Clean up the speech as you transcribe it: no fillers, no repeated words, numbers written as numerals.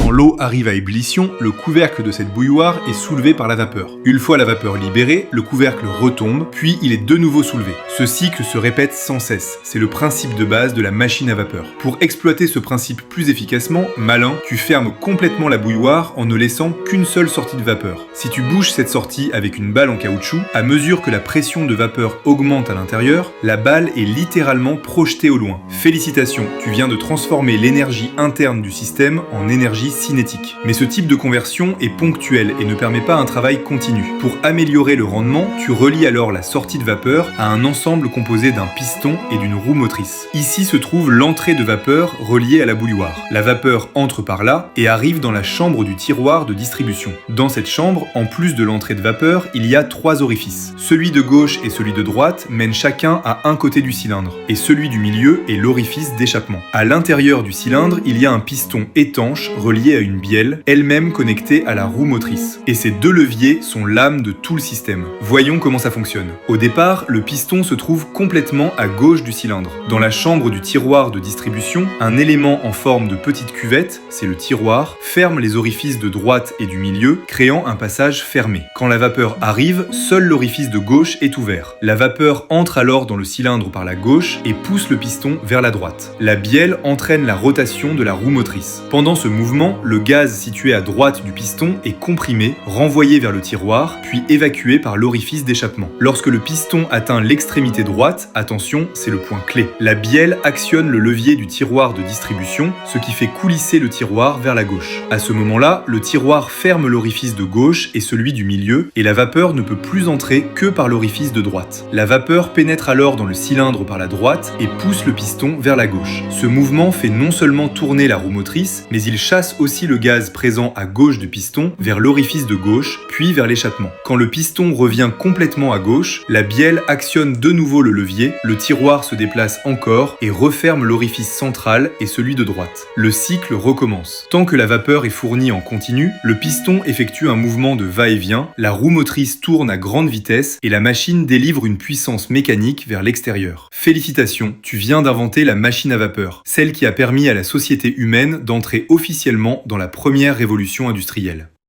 Quand l'eau arrive à ébullition, le couvercle de cette bouilloire est soulevé par la vapeur. Une fois la vapeur libérée, le couvercle retombe, puis il est de nouveau soulevé. Ce cycle se répète sans cesse, c'est le principe de base de la machine à vapeur. Pour exploiter ce principe plus efficacement, malin, tu fermes complètement la bouilloire en ne laissant qu'une seule sortie de vapeur. Si tu bouches cette sortie avec une balle en caoutchouc, à mesure que la pression de vapeur augmente à l'intérieur, la balle est littéralement projetée au loin. Félicitations, tu viens de transformer l'énergie interne du système en énergie cinétique. Mais ce type de conversion est ponctuel et ne permet pas un travail continu. Pour améliorer le rendement, tu relis alors la sortie de vapeur à un ensemble composé d'un piston et d'une roue motrice. Ici se trouve l'entrée de vapeur reliée à la bouilloire. La vapeur entre par là et arrive dans la chambre du tiroir de distribution. Dans cette chambre, en plus de l'entrée de vapeur, il y a 3 orifices. Celui de gauche et celui de droite mènent chacun à un côté du cylindre, et celui du milieu est l'orifice d'échappement. À l'intérieur du cylindre, il y a un piston étanche relié à une bielle, elle-même connectée à la roue motrice. Et ces 2 leviers sont l'âme de tout le système. Voyons comment ça fonctionne. Au départ, le piston se trouve complètement à gauche du cylindre. Dans la chambre du tiroir de distribution, un élément en forme de petite cuvette, c'est le tiroir, ferme les orifices de droite et du milieu, créant un passage fermé. Quand la vapeur arrive, seul l'orifice de gauche est ouvert. La vapeur entre alors dans le cylindre par la gauche et pousse le piston vers la droite. La bielle entraîne la rotation de la roue motrice. Pendant ce mouvement, le gaz situé à droite du piston est comprimé, renvoyé vers le tiroir, puis évacué par l'orifice d'échappement. Lorsque le piston atteint l'extrémité droite, attention, c'est le point clé. La bielle actionne le levier du tiroir de distribution, ce qui fait coulisser le tiroir vers la gauche. À ce moment-là, le tiroir ferme l'orifice de gauche et celui du milieu, et la vapeur ne peut plus entrer que par l'orifice de droite. La vapeur pénètre alors dans le cylindre par la droite et pousse le piston vers la gauche. Ce mouvement fait non seulement tourner la roue motrice, mais il chasse aussi le gaz présent à gauche du piston vers l'orifice de gauche, puis vers l'échappement. Quand le piston revient complètement à gauche, la bielle actionne de nouveau le levier, le tiroir se déplace encore et referme l'orifice central et celui de droite. Le cycle recommence. Tant que la vapeur est fournie en continu, le piston effectue un mouvement de va-et-vient, la roue motrice tourne à grande vitesse et la machine délivre une puissance mécanique vers l'extérieur. Félicitations, tu viens d'inventer la machine à vapeur, celle qui a permis à la société humaine d'entrer officiellement dans la première révolution industrielle.